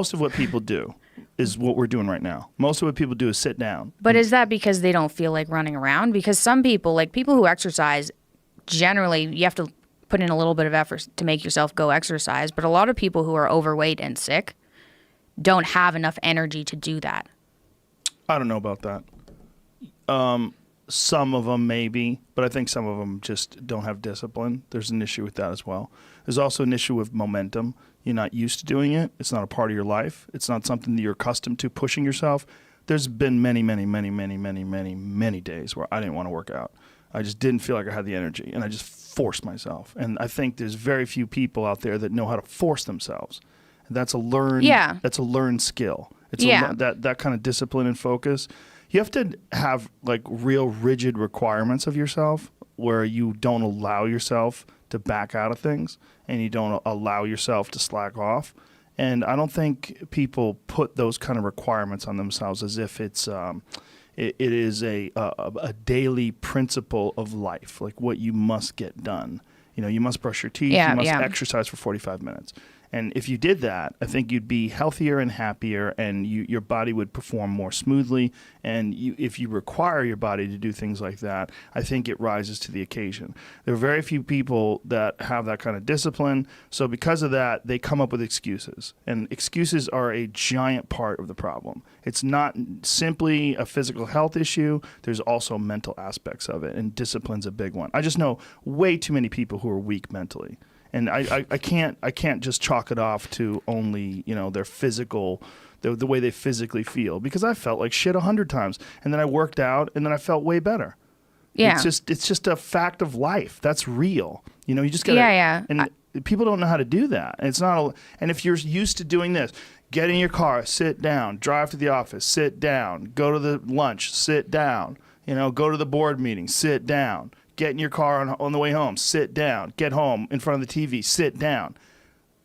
Most of what people do is what we're doing right now. Most of what people do is sit down. But is that because they don't feel like running around? Because some people, like people who exercise, generally you have to put in a little bit of effort to make yourself go exercise. But a lot of people who are overweight and sick don't have enough energy to do that. I don't know about that. Some of them maybe, but I think some of them just don't have discipline. There's an issue with that as well. There's also an issue with momentum. You're not used to doing it. It's not a part of your life. It's not something that you're accustomed to, pushing yourself. There's been many days where I didn't want to work out. I just didn't feel like I had the energy, and I just forced myself. And I think there's very few people out there that know how to force themselves. That's a learned, That's a learned skill. It's that kind of discipline and focus. You have to have like real rigid requirements of yourself where you don't allow yourself to back out of things and you don't allow yourself to slack off. And I don't think people put those kind of requirements on themselves as if it's it is a daily principle of life, like what you must get done. You know, you must brush your teeth, you must exercise for 45 minutes. And if you did that, I think you'd be healthier and happier, and your body would perform more smoothly. And if you require your body to do things like that, I think it rises to the occasion. There are very few people that have that kind of discipline. So because of that, they come up with excuses. And excuses are a giant part of the problem. It's not simply a physical health issue. There's also mental aspects of it, and discipline's a big one. I just know way too many people who are weak mentally. And I can't just chalk it off to only, you know, their physical, the way they physically feel, because I felt like shit 100 times, and then I worked out, and then I felt way better. Yeah, it's just a fact of life. That's real. You know, you just gotta. And people don't know how to do that. And it's not. And if you're used to doing this, get in your car, sit down, drive to the office, sit down, go to the lunch, sit down. You know, go to the board meeting, sit down. Get in your car on the way home, sit down. Get home in front of the TV, sit down.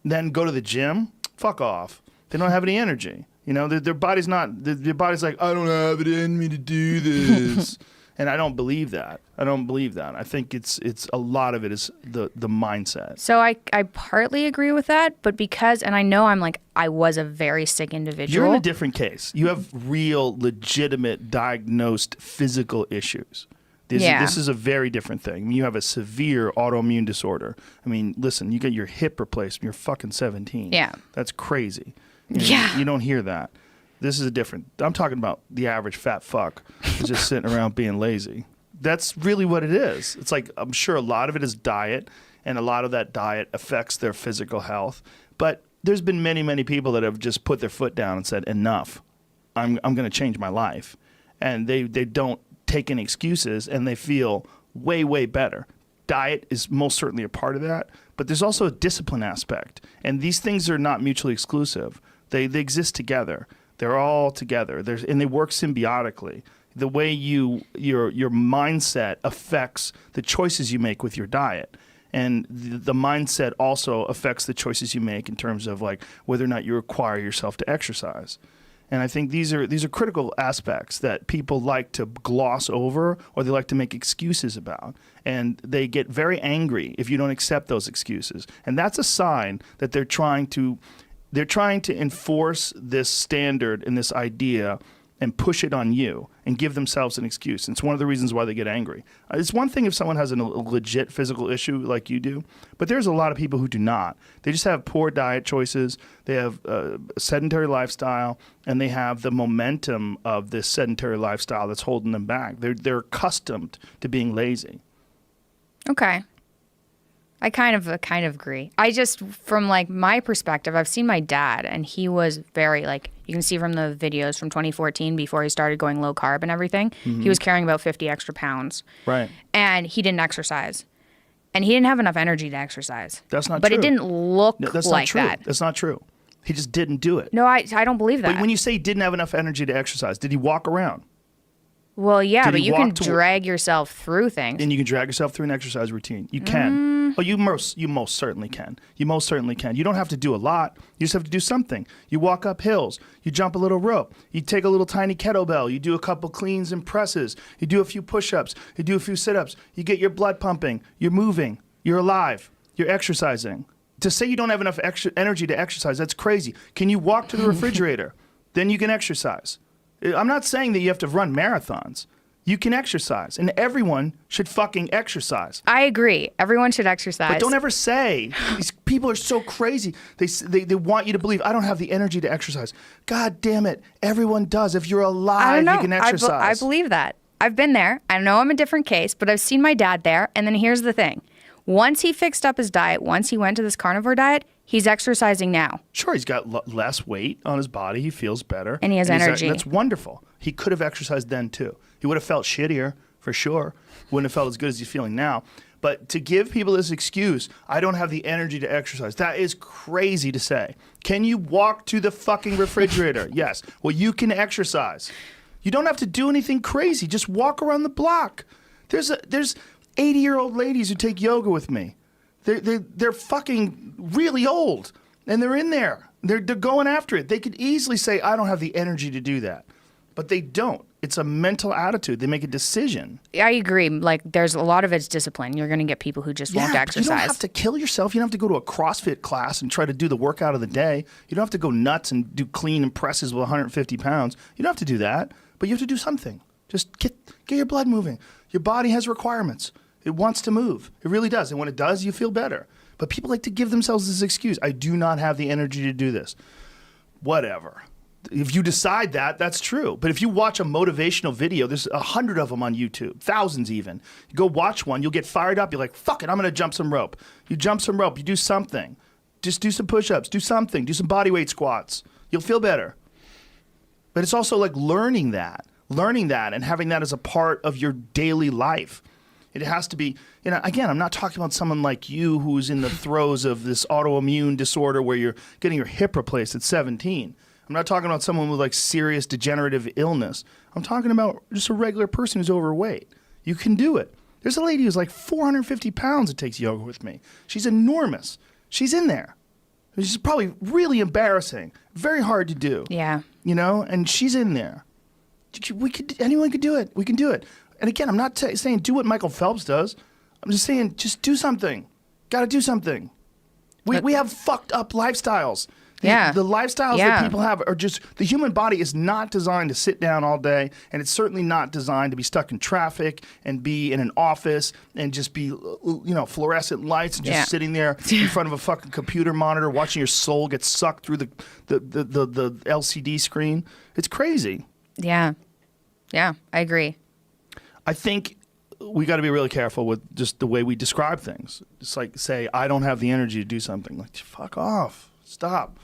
Then go to the gym, fuck off. They don't have any energy. You know, their body's not, their body's like, I don't have it in me to do this. And I don't believe that. I think it's a lot of it is the mindset. So I partly agree with that, but because, and I know I was a very sick individual. You're in a different case. You have real, legitimate, diagnosed physical issues. This is a very different thing. I mean, you have a severe autoimmune disorder. I mean, listen, you get your hip replaced when you're fucking 17. Yeah. That's crazy. You don't hear that. This is a different. I'm talking about the average fat fuck who's just sitting around being lazy. That's really what it is. It's like, I'm sure a lot of it is diet, and a lot of that diet affects their physical health. But there's been many people that have just put their foot down and said, enough. I'm going to change my life. And they don't take any excuses, and they feel way better. Diet is most certainly a part of that, but there's also a discipline aspect, and these things are not mutually exclusive. They exist together. They're all together. And they work symbiotically. The way your mindset affects the choices you make with your diet, and the mindset also affects the choices you make in terms of like whether or not you require yourself to exercise. And I think these are critical aspects that people like to gloss over, or they like to make excuses about. And they get very angry if you don't accept those excuses. And that's a sign that they're trying to enforce this standard and this idea and push it on you and give themselves an excuse. And it's one of the reasons why they get angry. It's one thing if someone has a legit physical issue like you do, but there's a lot of people who do not. They just have poor diet choices, they have a sedentary lifestyle, and they have the momentum of this sedentary lifestyle that's holding them back. They're accustomed to being lazy. Okay. I kind of agree. I just, from like my perspective, I've seen my dad, and he was very like, you can see from the videos from 2014 before he started going low carb and everything, he was carrying about 50 extra pounds. Right. And he didn't exercise. And he didn't have enough energy to exercise. That's not true. But it didn't look like that. That's not true. He just didn't do it. No, I don't believe that. But when you say he didn't have enough energy to exercise, did he walk around? Well, yeah, but you can drag yourself through things. And you can drag yourself through an exercise routine. You can. Oh, you most certainly can. You most certainly can. You don't have to do a lot. You just have to do something. You walk up hills. You jump a little rope. You take a little tiny kettlebell. You do a couple cleans and presses. You do a few push-ups. You do a few sit-ups. You get your blood pumping. You're moving. You're alive. You're exercising. To say you don't have enough extra energy to exercise, that's crazy. Can you walk to the refrigerator? Then you can exercise. I'm not saying that you have to run marathons. You can exercise, and everyone should fucking exercise. I agree. Everyone should exercise. But don't ever say, these people are so crazy. They want you to believe, I don't have the energy to exercise. God damn it. Everyone does. If you're alive, you can exercise. I believe that. I've been there. I know I'm a different case, but I've seen my dad there. And then here's the thing. Once he fixed up his diet, once he went to this carnivore diet, he's exercising now. Sure, he's got less weight on his body. He feels better. And he has energy. That's wonderful. He could have exercised then, too. He would have felt shittier, for sure. Wouldn't have felt as good as he's feeling now. But to give people this excuse, I don't have the energy to exercise, that is crazy to say. Can you walk to the fucking refrigerator? Yes. Well, you can exercise. You don't have to do anything crazy. Just walk around the block. There's 80-year-old ladies who take yoga with me. They're fucking really old, and they're in there. They're going after it. They could easily say, I don't have the energy to do that. But they don't. It's a mental attitude. They make a decision. I agree. Like, there's a lot of it's discipline. You're going to get people who just won't exercise. You don't have to kill yourself. You don't have to go to a CrossFit class and try to do the workout of the day. You don't have to go nuts and do clean and presses with 150 pounds. You don't have to do that. But you have to do something. Just get your blood moving. Your body has requirements. It wants to move. It really does. And when it does, you feel better. But people like to give themselves this excuse. I do not have the energy to do this. Whatever. If you decide that, that's true. But if you watch a motivational video, there's 100 of them on YouTube, thousands even. You go watch one, you'll get fired up. You're like, fuck it, I'm going to jump some rope. You jump some rope. You do something. Just do some push-ups. Do something. Do some body weight squats. You'll feel better. But it's also like learning that and having that as a part of your daily life. It has to be, again, I'm not talking about someone like you who's in the throes of this autoimmune disorder where you're getting your hip replaced at 17. I'm not talking about someone with like serious degenerative illness. I'm talking about just a regular person who's overweight. You can do it. There's a lady who's like 450 pounds that takes yoga with me. She's enormous. She's in there. She's probably really embarrassing. Very hard to do. Yeah. And she's in there. Anyone could do it. We can do it. And again, I'm not saying do what Michael Phelps does. I'm just saying just do something. Got to do something. We have fucked up lifestyles. The lifestyles that people have are just, the human body is not designed to sit down all day, and it's certainly not designed to be stuck in traffic and be in an office and just be, fluorescent lights and just sitting there in front of a fucking computer monitor watching your soul get sucked through the LCD screen. It's crazy. Yeah. Yeah, I agree. I think we got to be really careful with just the way we describe things. It's like, say, I don't have the energy to do something. Like, fuck off. Stop.